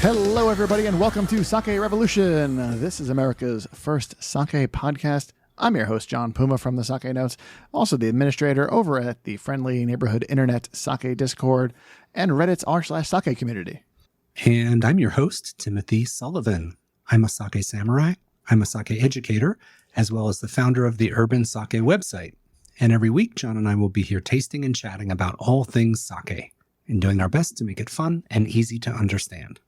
Hello, everybody, and welcome to Sake Revolution. This is America's first sake podcast. I'm your host, John Puma from the Sake Notes, also the administrator over at the friendly neighborhood internet Sake Discord and Reddit's r/sake community. And I'm your host, Timothy Sullivan. I'm a sake samurai, I'm a sake educator, as well as the founder of the Urban Sake website. And every week, John and I will be here tasting and chatting about all things sake and doing our best to make it fun and easy to understand.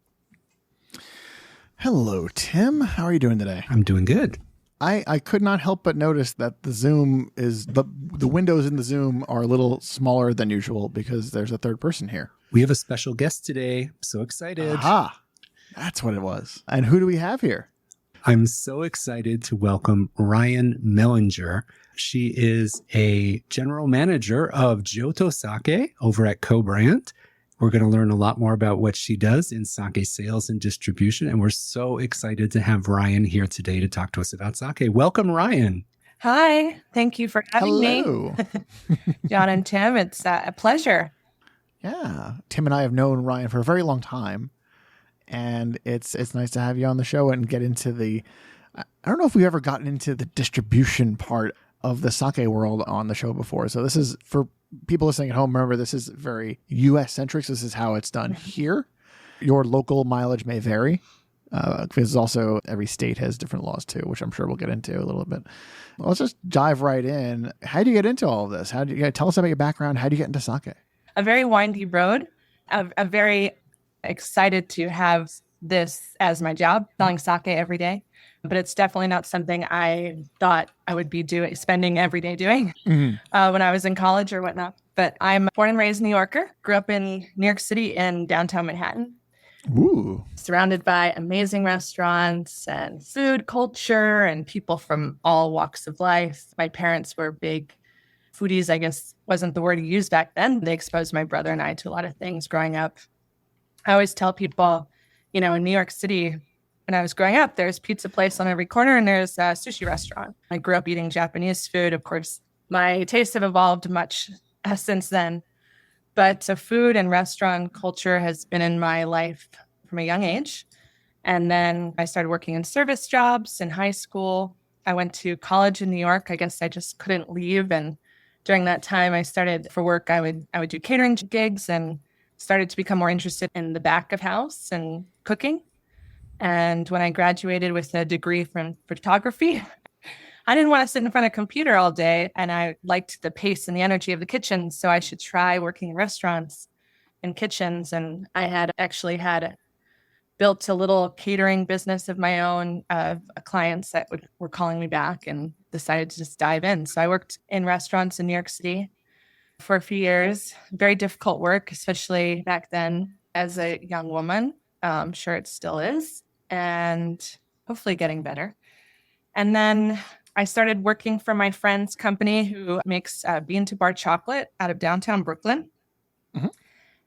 Hello, Tim. How are you doing today? I'm doing good. I could not help but notice that the Zoom is, the windows in the Zoom are a little smaller than usual because there's a third person here. We have a special guest today. So excited. Aha! That's what it was. And who do we have here? I'm so excited to welcome Ryan Mellinger. She is a general manager of Joto Sake over at Kobrand. We're going to learn a lot more about what she does in sake sales and distribution. And we're so excited to have Ryan here today to talk to us about sake. Welcome, Ryan. Hi. Thank you for having Hello. me. John and Tim, it's a pleasure. Yeah. Tim and I have known Ryan for a very long time. And it's nice to have you on the show and get into I don't know if we've ever gotten into the distribution part of the sake world on the show before. So this is, for people listening at home, remember, this is very U.S. centric. This is how it's done here. Your local mileage may vary because also every state has different laws too, which I'm sure we'll get into a little bit. Let's just dive right in. How do you get into all of this? Tell us about your background? How do you get into sake? A very windy road. I'm very excited to have this as my job, selling sake every day. But it's definitely not something I thought I would be spending every day doing when I was in college or whatnot. But I'm born and raised New Yorker, grew up in New York City in downtown Manhattan. Ooh. Surrounded by amazing restaurants and food culture and people from all walks of life. My parents were big foodies, I guess wasn't the word you used back then. They exposed my brother and I to a lot of things growing up. I always tell people, in New York City, when I was growing up, there's pizza place on every corner and there's a sushi restaurant. I grew up eating Japanese food. Of course, my tastes have evolved much since then. But food and restaurant culture has been in my life from a young age. And then I started working in service jobs in high school. I went to college in New York. I guess I just couldn't leave. And during that time, I started for work. I would do catering gigs and started to become more interested in the back of house and cooking. And when I graduated with a degree from photography, I didn't want to sit in front of a computer all day. And I liked the pace and the energy of the kitchen. So I should try working in restaurants and kitchens. And I had built a little catering business of my own, clients that were calling me back, and decided to just dive in. So I worked in restaurants in New York City for a few years. Very difficult work, especially back then as a young woman. I'm sure it still is, and hopefully getting better. And then I started working for my friend's company who makes bean to bar chocolate out of downtown Brooklyn. Mm-hmm.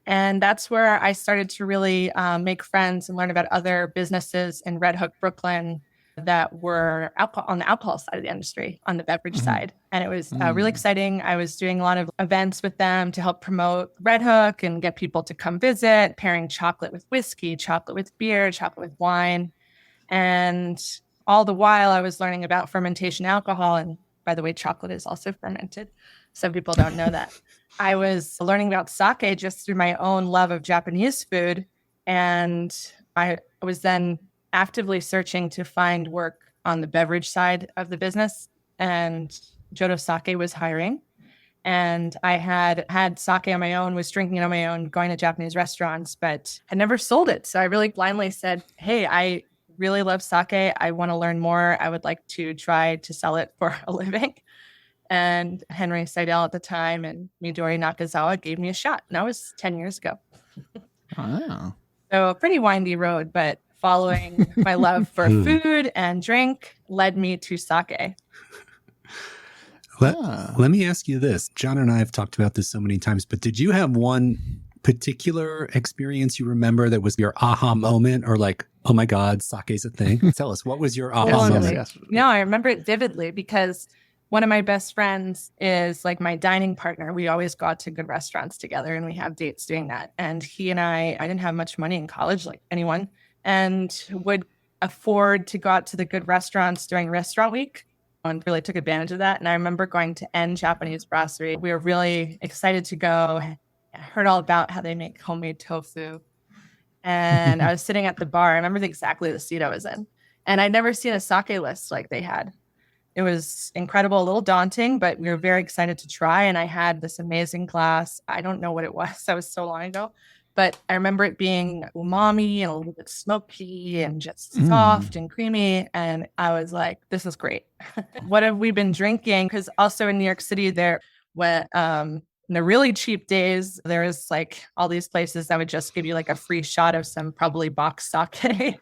And that's where I started to really make friends and learn about other businesses in Red Hook, Brooklyn, that were on the alcohol side of the industry, on the beverage side. And it was really exciting. I was doing a lot of events with them to help promote Red Hook and get people to come visit, pairing chocolate with whiskey, chocolate with beer, chocolate with wine. And all the while I was learning about fermentation alcohol. And by the way, chocolate is also fermented. Some people don't know that. I was learning about sake just through my own love of Japanese food. And I was then actively searching to find work on the beverage side of the business, and Joto Sake was hiring. And I had sake on my own, was drinking it on my own, going to Japanese restaurants, but had never sold it. So I really blindly said, hey, I really love sake. I want to learn more. I would like to try to sell it for a living. And Henry Seidel at the time and Midori Nakazawa gave me a shot. And that was 10 years ago. Wow. So a pretty windy road, but following my love for food and drink led me to sake. Let me ask you this. John and I have talked about this so many times, but did you have one particular experience you remember that was your aha moment, or like, oh my God, sake's a thing? Tell us, what was your aha moment? No, I remember it vividly because One of my best friends is like my dining partner. We always go out to good restaurants together and we have dates doing that. And he and I didn't have much money in college, like anyone, and would afford to go out to the good restaurants during restaurant week and really took advantage of that. And I remember going to N Japanese Brasserie. We were really excited to go. I heard all about how they make homemade tofu. And I was sitting at the bar. I remember exactly the seat I was in. And I'd never seen a sake list like they had. It was incredible, a little daunting, but we were very excited to try. And I had this amazing glass. I don't know what it was. That was so long ago. But I remember it being umami and a little bit smoky and just soft and creamy. And I was like, this is great. What have we been drinking? Because also in New York City, there, when in the really cheap days, there was like all these places that would just give you like a free shot of some probably box sake.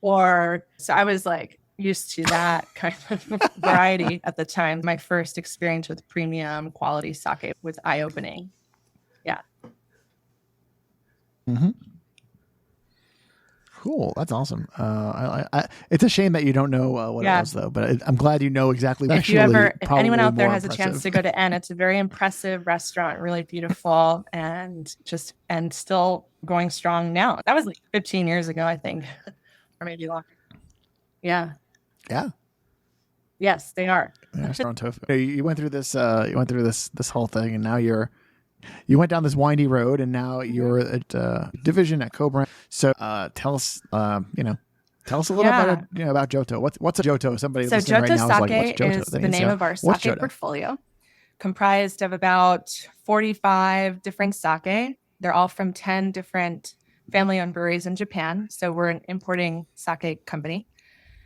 So I was like, used to that kind of variety at the time. My first experience with premium quality sake was eye-opening. Yeah. Mm-hmm. Cool. That's awesome. It's a shame that you don't know what it was, though. But I'm glad you know exactly. If anyone out there has a chance to go to N, it's a very impressive restaurant, really beautiful, and still going strong now. That was like 15 years ago, I think, or maybe longer. Yeah. Yeah. Yes, they are. Restaurant tofu. You went through this. You went through this whole thing, and now you went down this windy road, and now you're at division at Kobrand. So tell us, tell us a little about Joto. What's a Joto? Somebody listening right now is like, what's Joto? Is the name of our sake portfolio, comprised of about 45 different sake. They're all from 10 different family-owned breweries in Japan. So we're an importing sake company.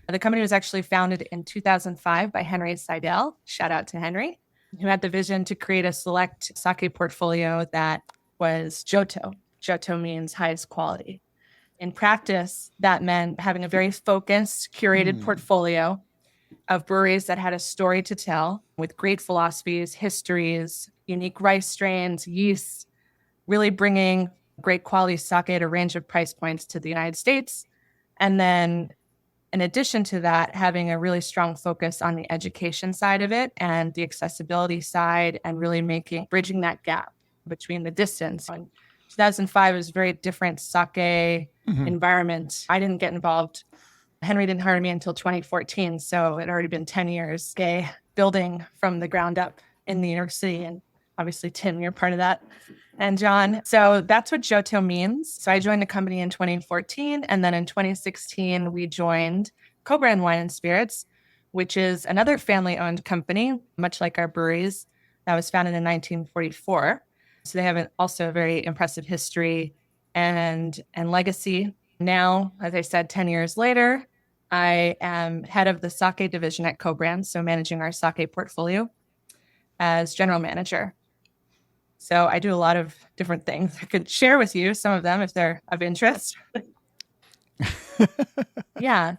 The company was actually founded in 2005 by Henry Seidel. Shout out to Henry, who had the vision to create a select sake portfolio that was Joto. Joto means highest quality. In practice, that meant having a very focused, curated portfolio of breweries that had a story to tell with great philosophies, histories, unique rice strains, yeast, really bringing great quality sake at a range of price points to the United States. And then in addition to that, having a really strong focus on the education side of it and the accessibility side, and really bridging that gap between the distance. In 2005, it was a very different sake environment. I didn't get involved. Henry didn't hire me until 2014. So it had already been 10 years building from the ground up in New York City. And obviously, Tim, you're part of that. And John. So that's what Joto means. So I joined the company in 2014. And then in 2016, we joined Kobrand Wine and Spirits, which is another family-owned company, much like our breweries, that was founded in 1944. So they have also a very impressive history and legacy. Now, as I said, 10 years later, I am head of the sake division at Kobrand, so managing our sake portfolio as general manager. So I do a lot of different things. I could share with you some of them if they're of interest. Yeah.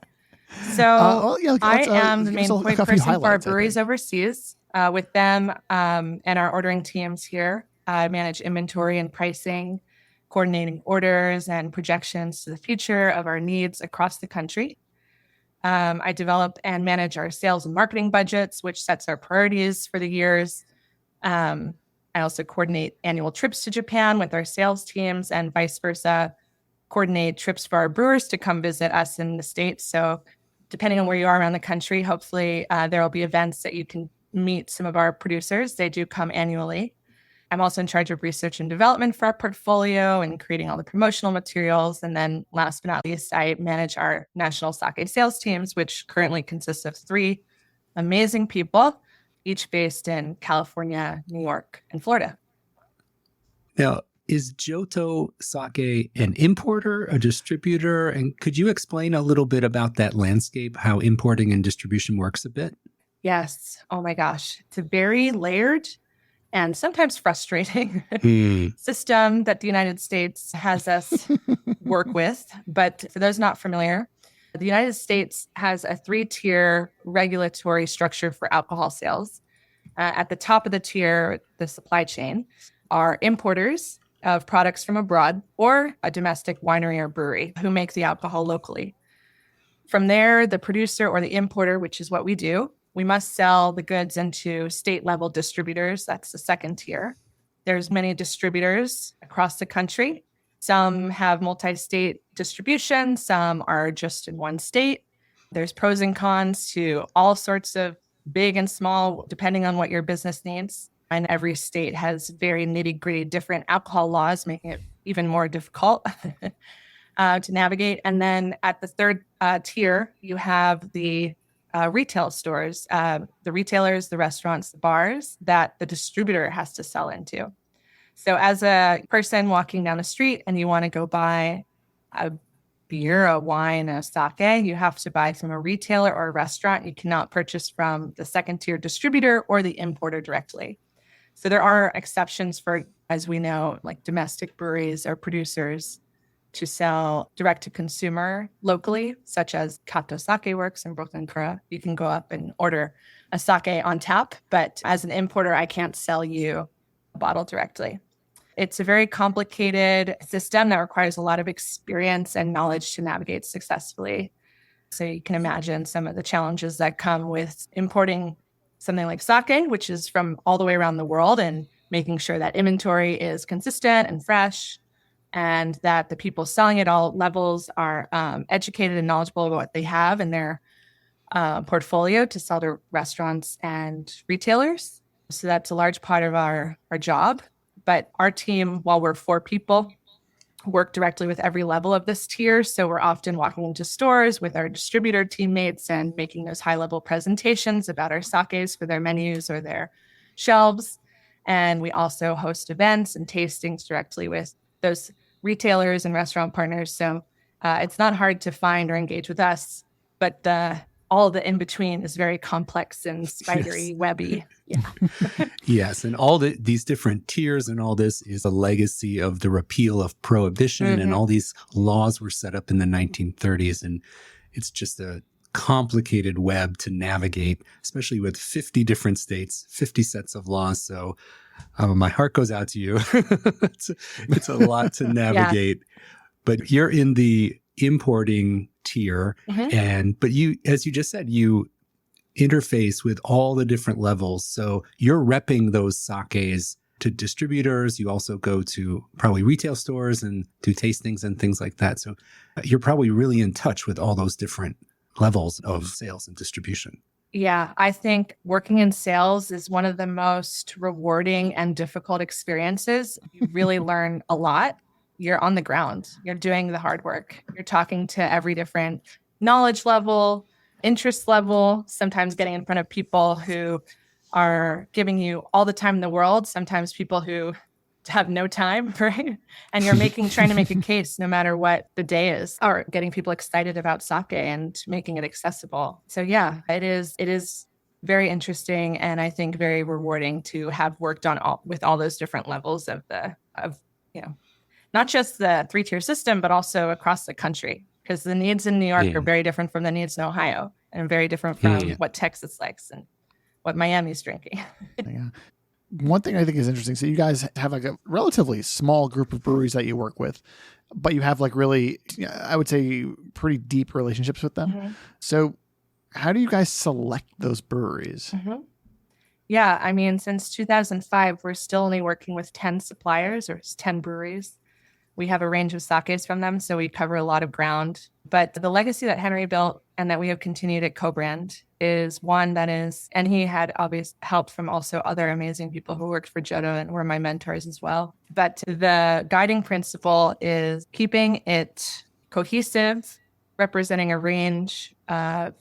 So I am the main point person for our breweries overseas. With them and our ordering teams here, I manage inventory and pricing, coordinating orders and projections to the future of our needs across the country. I develop and manage our sales and marketing budgets, which sets our priorities for the years. I also coordinate annual trips to Japan with our sales teams and vice versa, coordinate trips for our brewers to come visit us in the States. So depending on where you are around the country, hopefully there will be events that you can meet some of our producers. They do come annually. I'm also in charge of research and development for our portfolio and creating all the promotional materials. And then last but not least, I manage our national sake sales teams, which currently consists of 3 amazing people, each based in California, New York, and Florida. Now, is Joto Sake an importer, a distributor? And could you explain a little bit about that landscape, how importing and distribution works a bit? Yes. Oh my gosh. It's a very layered and sometimes frustrating system that the United States has us work with. But for those not familiar, the United States has a 3-tier regulatory structure for alcohol sales. At the top of the tier, the supply chain, are importers of products from abroad or a domestic winery or brewery who make the alcohol locally. From there, the producer or the importer, which is what we do, We must sell the goods into state level distributors. That's the second tier. There's many distributors across the country. Some have multi-state distribution. Some are just in one state. There's pros and cons to all sorts of big and small, depending on what your business needs. And every state has very nitty-gritty different alcohol laws, making it even more difficult to navigate. And then at the third tier, you have the retail stores, the retailers, the restaurants, the bars that the distributor has to sell into. So as a person walking down the street and you want to go buy a beer, a wine, a sake, you have to buy from a retailer or a restaurant. You cannot purchase from the second tier distributor or the importer directly. So there are exceptions for, as we know, like domestic breweries or producers to sell direct to consumer locally, such as Joto Sake works in Brooklyn, Korea. You can go up and order a sake on tap, but as an importer, I can't sell you a bottle directly. It's a very complicated system that requires a lot of experience and knowledge to navigate successfully. So you can imagine some of the challenges that come with importing something like sake, which is from all the way around the world, and making sure that inventory is consistent and fresh, and that the people selling at all levels are educated and knowledgeable about what they have in their portfolio to sell to restaurants and retailers. So that's a large part of our job. But our team, while we're 4 people, work directly with every level of this tier. So we're often walking into stores with our distributor teammates and making those high-level presentations about our sakes for their menus or their shelves. And we also host events and tastings directly with those retailers and restaurant partners. So it's not hard to find or engage with us, but all the in-between is very complex and spidery, webby. Yeah. Yes. And all these different tiers and all this is a legacy of the repeal of prohibition, and all these laws were set up in the 1930s. And it's just a complicated web to navigate, especially with 50 different states, 50 sets of laws. So my heart goes out to you. It's a lot to navigate, but you're in the importing tier. But you, as you just said, you interface with all the different levels. So you're repping those sakes to distributors. You also go to probably retail stores and do tastings and things like that. So you're probably really in touch with all those different levels of sales and distribution. Yeah, I think working in sales is one of the most rewarding and difficult experiences. You really learn a lot. You're on the ground. You're doing the hard work. You're talking to every different knowledge level, interest level, sometimes getting in front of people who are giving you all the time in the world, sometimes people who have no time, right? And you're trying to make a case no matter what the day is, or getting people excited about sake and making it accessible. So yeah, it is very interesting, and I think very rewarding to have worked on with all those different levels of not just the 3-tier system, but also across the country, because the needs in New York are very different from the needs in Ohio, and very different from what Texas likes and what Miami's drinking. One thing I think is interesting, so you guys have like a relatively small group of breweries that you work with, but you have like really, I would say, pretty deep relationships with them. So how do you guys select those breweries? Yeah, I mean, since 2005, we're still only working with 10 suppliers or 10 breweries. We have a range of sakes from them, so we cover a lot of ground. But the legacy that Henry built and that we have continued at Kobrand is one that is, and he had obvious help from also other amazing people who worked for Joto and were my mentors as well. But the guiding principle is keeping it cohesive, representing a range of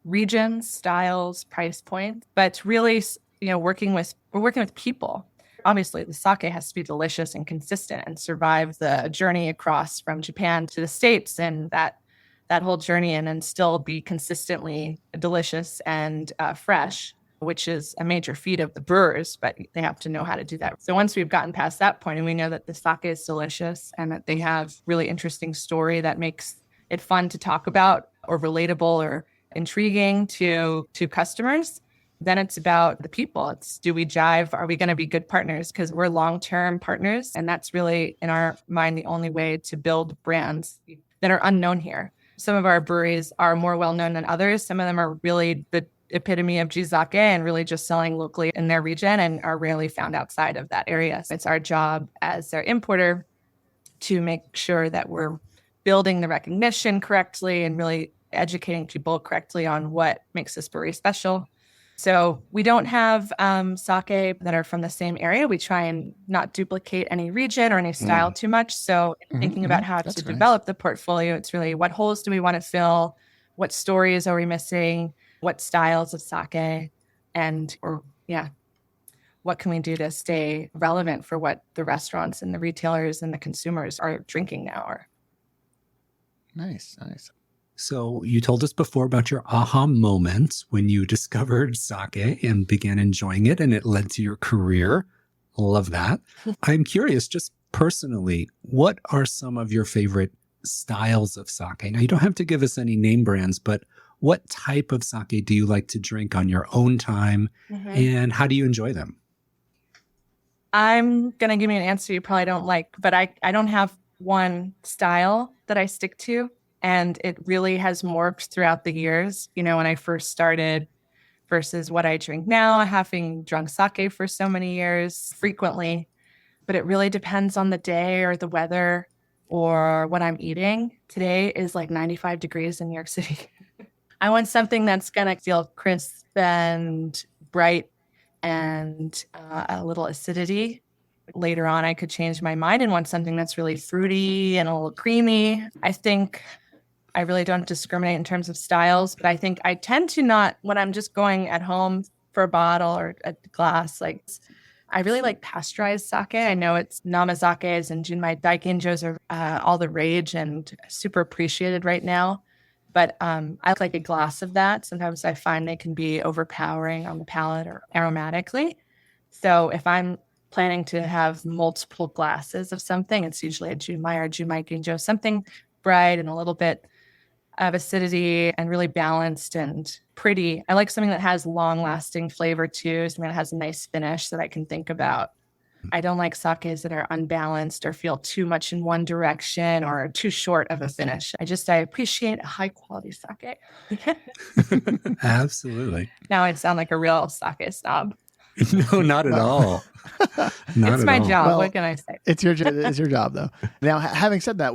regions, styles, price points, but really, we're working with people. Obviously, the sake has to be delicious and consistent and survive the journey across from Japan to the States and that whole journey, and then still be consistently delicious and fresh, which is a major feat of the brewers, but they have to know how to do that. So once we've gotten past that point and we know that the sake is delicious and that they have really interesting story that makes it fun to talk about or relatable or intriguing to customers, then it's about the people. It's, do we jive? Are we going to be good partners? Because we're long-term partners. And that's really, in our mind, the only way to build brands that are unknown here. Some of our breweries are more well-known than others. Some of them are really the epitome of Jizake and really just selling locally in their region and are rarely found outside of that area. So it's our job as their importer to make sure that we're building the recognition correctly and really educating people correctly on what makes this brewery special. So we don't have sake that are from the same area. We try and not duplicate any region or any style too much. So thinking about how to develop the portfolio, it's really what holes do we want to fill? What stories are we missing? What styles of sake? What can we do to stay relevant for what the restaurants and the retailers and the consumers are drinking now? Nice. So you told us before about your aha moments when you discovered sake and began enjoying it, and it led to your career. Love that. I'm curious, just personally, what are some of your favorite styles of sake? Now, you don't have to give us any name brands, but what type of sake do you like to drink on your own time, and how do you enjoy them? I'm going to give you an answer you probably don't like, but I don't have one style that I stick to. And it really has morphed throughout the years. You know, when I first started versus what I drink now, having drunk sake for so many years frequently. But it really depends on the day or the weather or what I'm eating. Today is like 95 degrees in New York City. I want something that's going to feel crisp and bright and a little acidity. Later on, I could change my mind and want something that's really fruity and a little creamy. I think I really don't discriminate in terms of styles, but I think I tend to not, when I'm just going at home for a bottle or a glass, like I really like pasteurized sake. I know it's namazakes and Junmai daikinjos are all the rage and super appreciated right now. But I like a glass of that. Sometimes I find they can be overpowering on the palate or aromatically. So if I'm planning to have multiple glasses of something, it's usually a Junmai or Junmai ginjo, something bright and a little bit of acidity and really balanced and pretty. I like something that has long-lasting flavor too, something that has a nice finish that I can think about. I don't like sakes that are unbalanced or feel too much in one direction or too short of a finish. I appreciate a high-quality sake. Absolutely. Now I sound like a real sake snob. No, not at all. It's my job. Well, what can I say? It's your job, though. Now, having said that,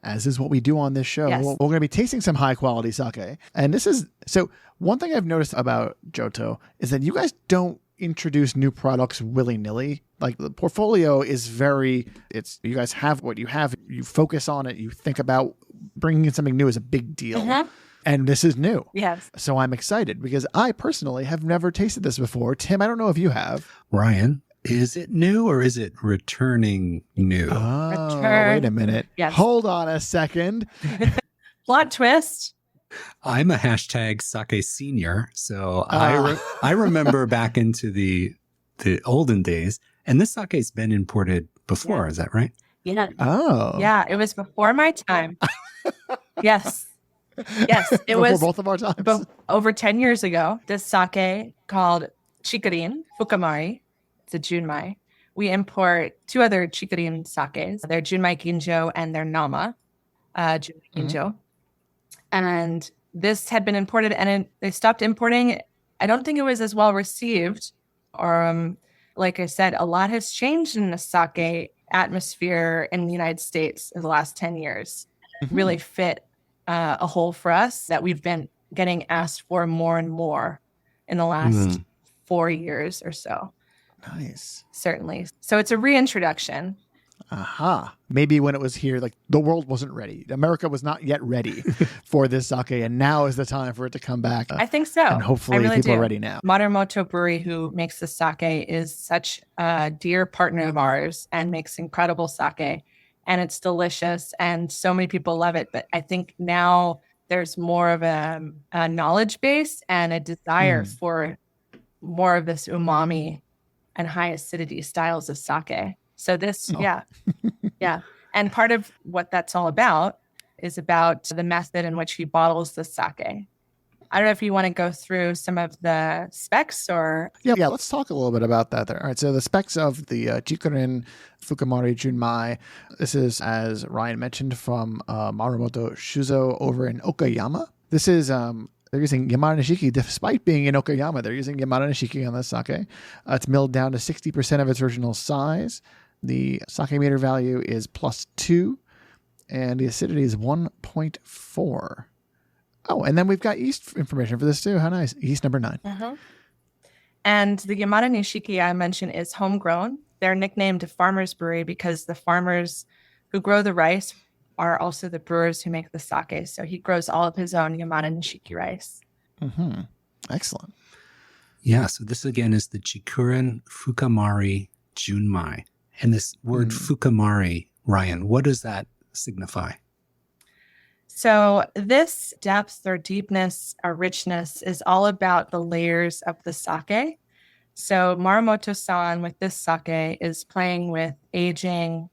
as is what we do on this show, we're going to be tasting some high quality sake. And so one thing I've noticed about Joto is that you guys don't introduce new products willy-nilly. Like the portfolio is you guys have what you have, you focus on it, you think about bringing in something new is a big deal. And this is new. Yes. So I'm excited because I personally have never tasted this before. Tim, I don't know if you have. Ryan, is it new or is it returning new? Oh, wait a minute. Yes. Hold on a second. Plot twist. I'm a hashtag sake senior. So I remember back into the olden days, and this sake has been imported before. Is that right? Yeah. Oh. Yeah, it was before my time. Yes. Yes, it was both of our times. Over 10 years ago. This sake called Chikurin Fukamari. It's a Junmai. We import two other Chikurin sakes. They're Junmai Ginjo and they're Nama Junmai Ginjo. And this had been imported and they stopped importing. I don't think it was as well received. Or like I said, a lot has changed in the sake atmosphere in the United States in the last 10 years. Really fit a hole for us that we've been getting asked for more and more in the last 4 years or so. Nice. Certainly. So it's a reintroduction. Aha. Maybe when it was here, like the world wasn't ready. America was not yet ready for this sake, and now is the time for it to come back. I think so. And hopefully people are ready now. Matsumoto Brewery, who makes the sake, is such a dear partner of ours and makes incredible sake. And it's delicious, and so many people love it. But I think now there's more of a knowledge base and a desire for more of this umami and high acidity styles of sake. So this, yeah. And part of what that's all about is about the method in which he bottles the sake. I don't know if you want to go through some of the specs or... Yeah, let's talk a little bit about that there. All right, so the specs of the Chikurin Fukamari Junmai. This is, as Ryan mentioned, from Marumoto Shuzo over in Okayama. This is They're using Yamada Nishiki, despite being in Okayama. They're using Yamada Nishiki on this sake. It's milled down to 60% of its original size. The sake meter value is +2, and the acidity is 1.4. Oh, and then we've got yeast information for this too. How nice. Yeast number 9. Uh-huh. And the Yamada Nishiki I mentioned is homegrown. They're nicknamed Farmer's Brewery because the farmers who grow the rice are also the brewers who make the sake. So he grows all of his own Yamada Nishiki rice. Mm-hmm. Excellent. Yeah, so this again is the Chikurin Fukamari Junmai. And this word Fukamari, Ryan, what does that signify? So this depth or deepness or richness is all about the layers of the sake. So Maramoto-san with this sake is playing with aging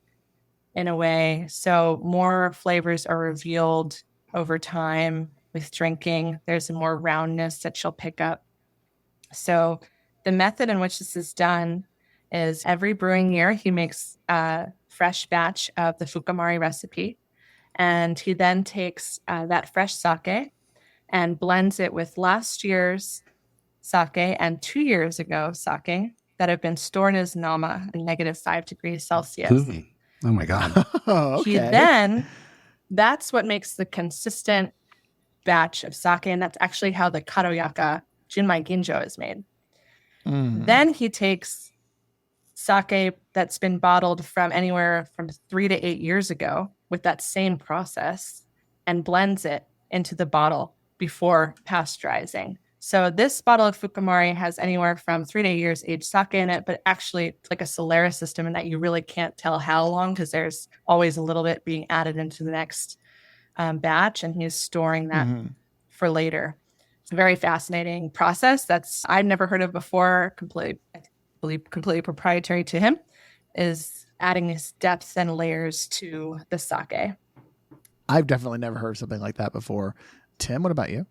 in a way. So more flavors are revealed over time with drinking. There's a more roundness that she'll pick up. So the method in which this is done is every brewing year, he makes a fresh batch of the Fukamari recipe. And he then takes that fresh sake and blends it with last year's sake and 2 years ago sake that have been stored as nama at -5 degrees Celsius. Oh my God. Okay. He then, that's what makes the consistent batch of sake. And that's actually how the Karoyaka Junmai Ginjo is made. Then he takes sake that's been bottled from anywhere from 3 to 8 years ago with that same process and blends it into the bottle before pasteurizing. So this bottle of Fukamari has anywhere from 3 to 8 years aged sake in it, but actually it's like a Solaris system in that you really can't tell how long because there's always a little bit being added into the next batch, and he's storing that for later. It's a very fascinating process that's I'd never heard of before, completely proprietary to him, is adding these depths and layers to the sake. I've definitely never heard something like that before. Tim, what about you?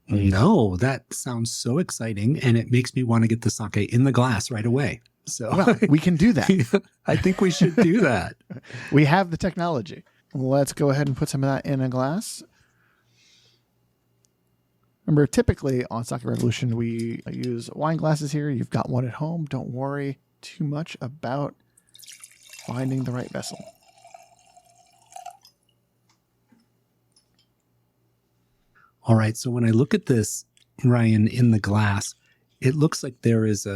No, that sounds so exciting, and it makes me want to get the sake in the glass right away. So Well, we can do that. I think we should do that. We have the technology. Let's go ahead and put some of that in a glass. Remember, typically on Sake Revolution, we use wine glasses here. You've got one at home. Don't worry too much about finding the right vessel. All right. So when I look at this, Ryan, in the glass, it looks like there is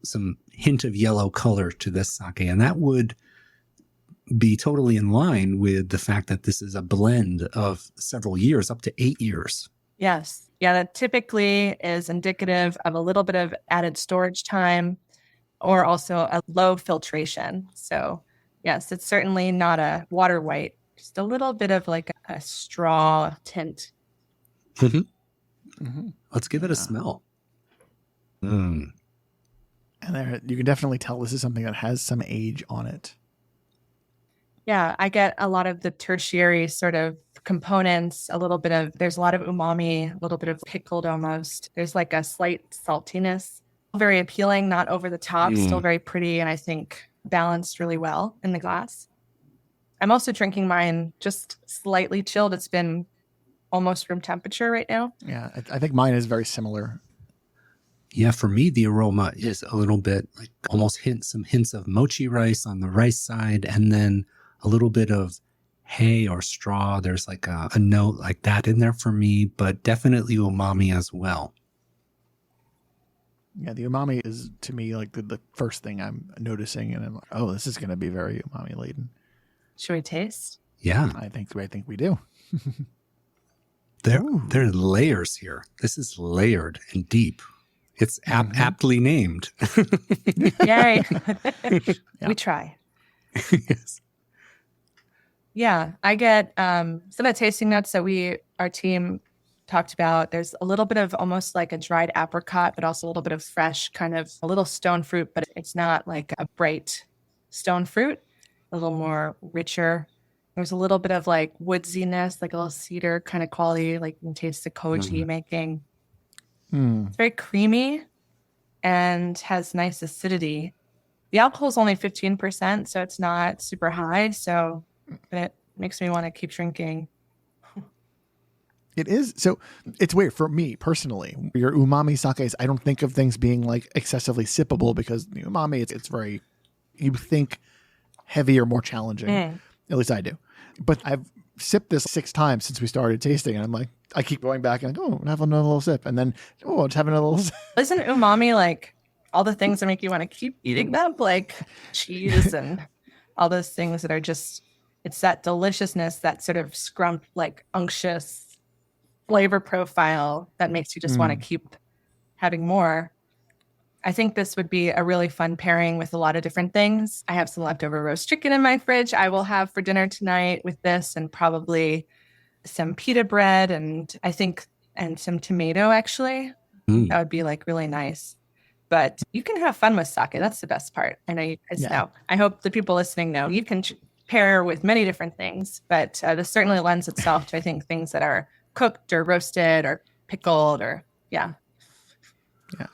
some hint of yellow color to this sake. And that would be totally in line with the fact that this is a blend of several years, up to 8 years. Yes. Yeah, that typically is indicative of a little bit of added storage time or also a low filtration. So yes, it's certainly not a water white, just a little bit of like a straw tint. Let's give it a smell. And there, you can definitely tell this is something that has some age on it. Yeah, I get a lot of the tertiary sort of components, there's a lot of umami, a little bit of pickled almost. There's like a slight saltiness. Very appealing, not over the top, still very pretty, and I think balanced really well in the glass. I'm also drinking mine just slightly chilled. It's been almost room temperature right now. Yeah, I think mine is very similar. Yeah, for me, the aroma is a little bit like almost some hints of mochi rice on the rice side, and then a little bit of hay or straw. There's like a note like that in there for me, but definitely umami as well. Yeah, the umami is to me like the first thing I'm noticing, and I'm like, oh, this is going to be very umami laden. Should we taste? Yeah, I think we do. there are layers here. This is layered and deep. It's aptly named. Yay. Yeah. We try. Yes. Yeah, I get some of the tasting notes that our team talked about. There's a little bit of almost like a dried apricot, but also a little bit of fresh, kind of a little stone fruit, but it's not like a bright stone fruit, a little more richer. There's a little bit of like woodsiness, like a little cedar kind of quality, like you can taste the koji making. It's very creamy and has nice acidity. The alcohol is only 15%, so it's not super high. So but it makes me want to keep drinking. It is. So it's weird for me personally. Your umami sakes, I don't think of things being like excessively sippable because the umami, it's very, you think heavier, more challenging. At least I do. But I've sipped this 6 times since we started tasting, and I'm like, I keep going back and go, have another little sip, and then just have another little sip. Isn't umami like all the things that make you want to keep eating them, like cheese and all those things that are just, it's that deliciousness, that sort of scrump, like unctuous flavor profile that makes you just want to keep having more. I think this would be a really fun pairing with a lot of different things. I have some leftover roast chicken in my fridge I will have for dinner tonight with this, and probably some pita bread and some tomato, actually. That would be like really nice. But you can have fun with sake. That's the best part. I know you guys know. I hope the people listening know you can pair with many different things, but this certainly lends itself to, I think, things that are cooked or roasted or pickled or, Yeah,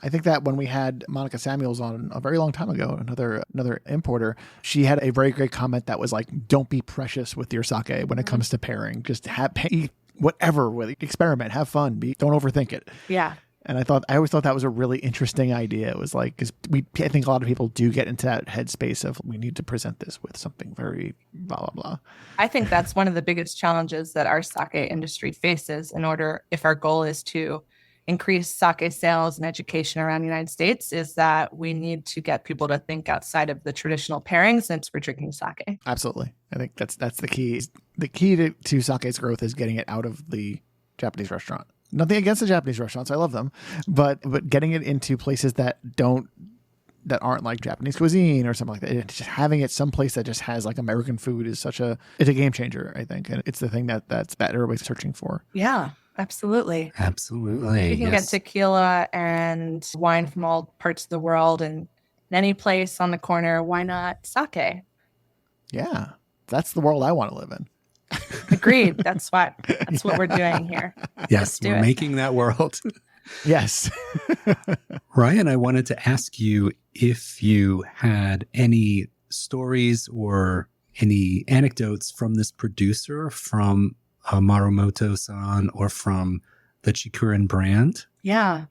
I think that when we had Monica Samuels on a very long time ago, another importer, she had a very great comment that was like, don't be precious with your sake when it comes to pairing. Just eat whatever with it. Experiment, have fun, don't overthink it. Yeah. And I always thought that was a really interesting idea. It was like, because I think a lot of people do get into that headspace of we need to present this with something very blah, blah, blah. I think that's one of the biggest challenges that our sake industry faces if our goal is to increase sake sales and education around the United States, is that we need to get people to think outside of the traditional pairings since we're drinking sake. Absolutely. I think that's the key. The key to sake's growth is getting it out of the Japanese restaurant. Nothing against the Japanese restaurants. I love them. But getting it into places that aren't like Japanese cuisine or something like that. Just having it someplace that just has like American food is it's a game changer, I think. And it's the thing that everybody's searching for. Yeah. Absolutely. Absolutely. You can get tequila and wine from all parts of the world, and any place on the corner. Why not sake? Yeah. That's the world I want to live in. Agreed. That's what we're doing here. Yes, we're making that world. Yes. Ryan, I wanted to ask you if you had any stories or any anecdotes from this producer, from Marumoto-san, or from the Chikurin brand. Yeah.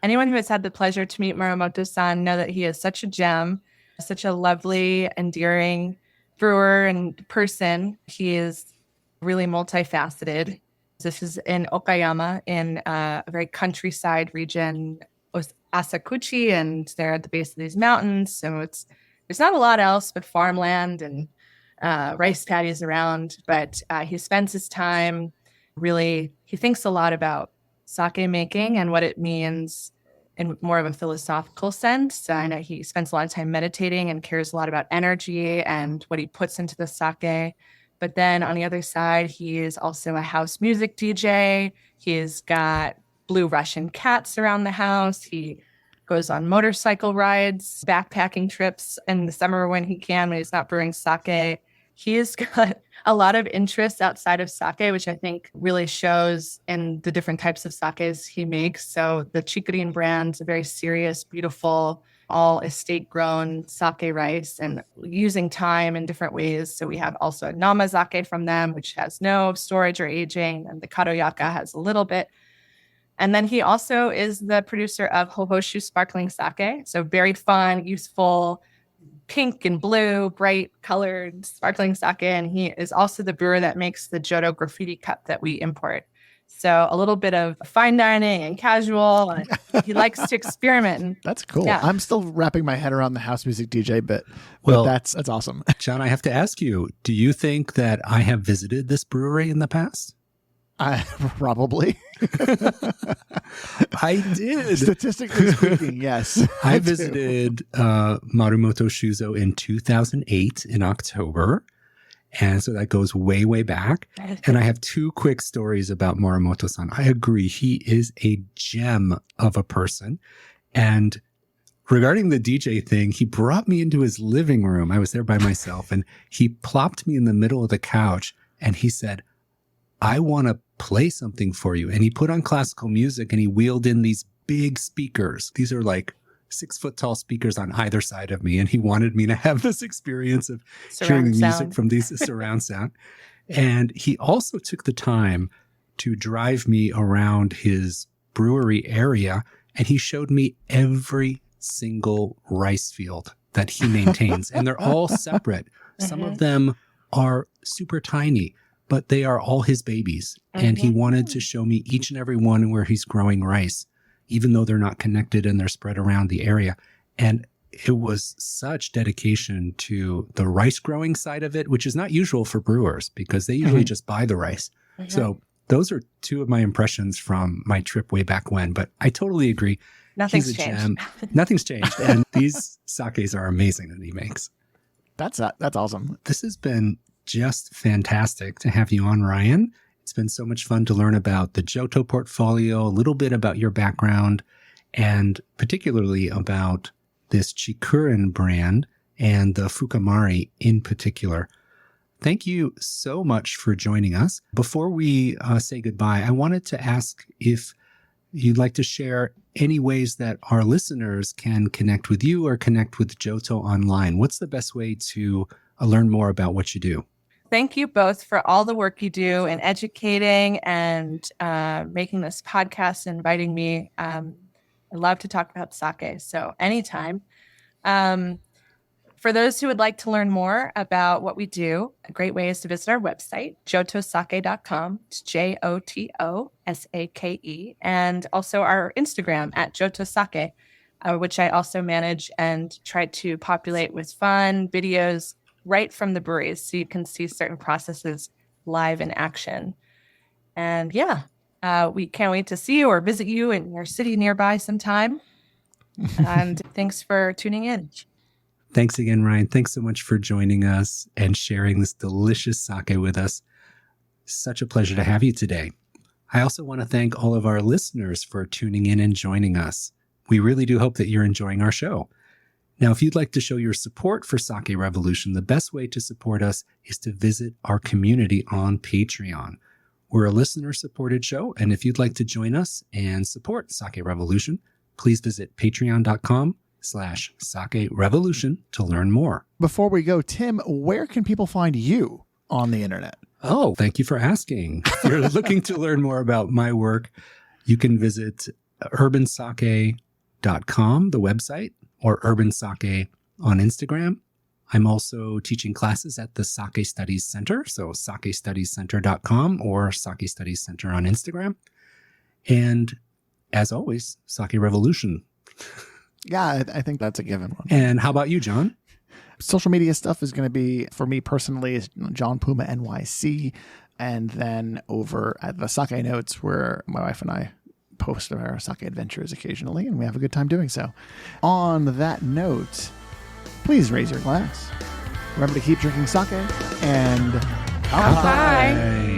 Anyone who has had the pleasure to meet Marumoto-san know that he is such a gem, such a lovely, endearing brewer and person. He is really multifaceted. This is in Okayama, in a very countryside region, Asakuchi, and they're at the base of these mountains. So there's not a lot else but farmland and rice paddies around, but he spends his time he thinks a lot about sake making and what it means in more of a philosophical sense. I know he spends a lot of time meditating and cares a lot about energy and what he puts into the sake. But then on the other side, he is also a house music DJ. He's got blue Russian cats around the house. He goes on motorcycle rides, backpacking trips in the summer when he's not brewing sake. He's got a lot of interests outside of sake, which I think really shows in the different types of sakes he makes. So the Chikurin brand is a very serious, beautiful, all estate-grown sake rice, and using time in different ways. So we have also namazake from them, which has no storage or aging, and the kadoyaka has a little bit. And then he also is the producer of Hohoshu sparkling sake. So very fun, useful, pink and blue, bright colored sparkling sake. And he is also the brewer that makes the Joto graffiti cup that we import. So a little bit of fine dining and casual. And he likes to experiment. That's cool. Yeah. I'm still wrapping my head around the house music DJ bit. Well, that's awesome. John, I have to ask you, do you think that I have visited this brewery in the past? Probably. I did. Statistically speaking, yes. I visited Marumoto Shuzo in 2008 in October. And so that goes way, way back. And I have 2 quick stories about Marumoto-san. I agree. He is a gem of a person. And regarding the DJ thing, he brought me into his living room. I was there by myself, and he plopped me in the middle of the couch and he said, I want to play something for you. And he put on classical music and he wheeled in these big speakers. These are like 6-foot tall speakers on either side of me. And he wanted me to have this experience of hearing music from these surround sound. And he also took the time to drive me around his brewery area, and he showed me every single rice field that he maintains. And they're all separate. Some of them are super tiny, but they are all his babies. And he wanted to show me each and every one where he's growing rice, even though they're not connected and they're spread around the area. And it was such dedication to the rice growing side of it, which is not usual for brewers because they usually just buy the rice. So those are two of my impressions from my trip way back when. But I totally agree. Nothing's He's a changed. gem. Nothing's changed. And these sakes are amazing that he makes. That's awesome. This has been just fantastic to have you on, Ryan. It's been so much fun to learn about the Joto portfolio, a little bit about your background, and particularly about this Chikurin brand and the Fukamari in particular. Thank you so much for joining us. Before we say goodbye, I wanted to ask if you'd like to share any ways that our listeners can connect with you or connect with Joto online. What's the best way to learn more about what you do? Thank you both for all the work you do in educating and making this podcast, inviting me. I love to talk about sake, so anytime. For those who would like to learn more about what we do, a great way is to visit our website, jotosake.com. It's JOTOSAKE. And also our Instagram at Joto Sake, which I also manage and try to populate with fun videos right from the breweries so you can see certain processes live in action. And we can't wait to see you or visit you in your city nearby sometime. And thanks for tuning in. Thanks again, Ryan. Thanks so much for joining us and sharing this delicious sake with us. Such a pleasure to have you today. I also want to thank all of our listeners for tuning in and joining us. We really do hope that you're enjoying our show. Now, if you'd like to show your support for Sake Revolution, the best way to support us is to visit our community on Patreon. We're a listener-supported show, and if you'd like to join us and support Sake Revolution, please visit patreon.com/Sake Revolution to learn more. Before we go, Tim, where can people find you on the internet? Oh, thank you for asking. If you're looking to learn more about my work, you can visit urbansake.com, the website, or Urban Sake on Instagram. I'm also teaching classes at the Sake Studies Center, so sakestudiescenter.com or Sake Studies Center on Instagram. And as always, Sake Revolution. Yeah, I think that's a given one. And how about you, John? Social media stuff is going to be, for me personally, is John Puma NYC. And then over at the Sake Notes, where my wife and I post our sake adventures occasionally, and we have a good time doing so. On that note, please raise your glass. Remember to keep drinking sake, and Bye.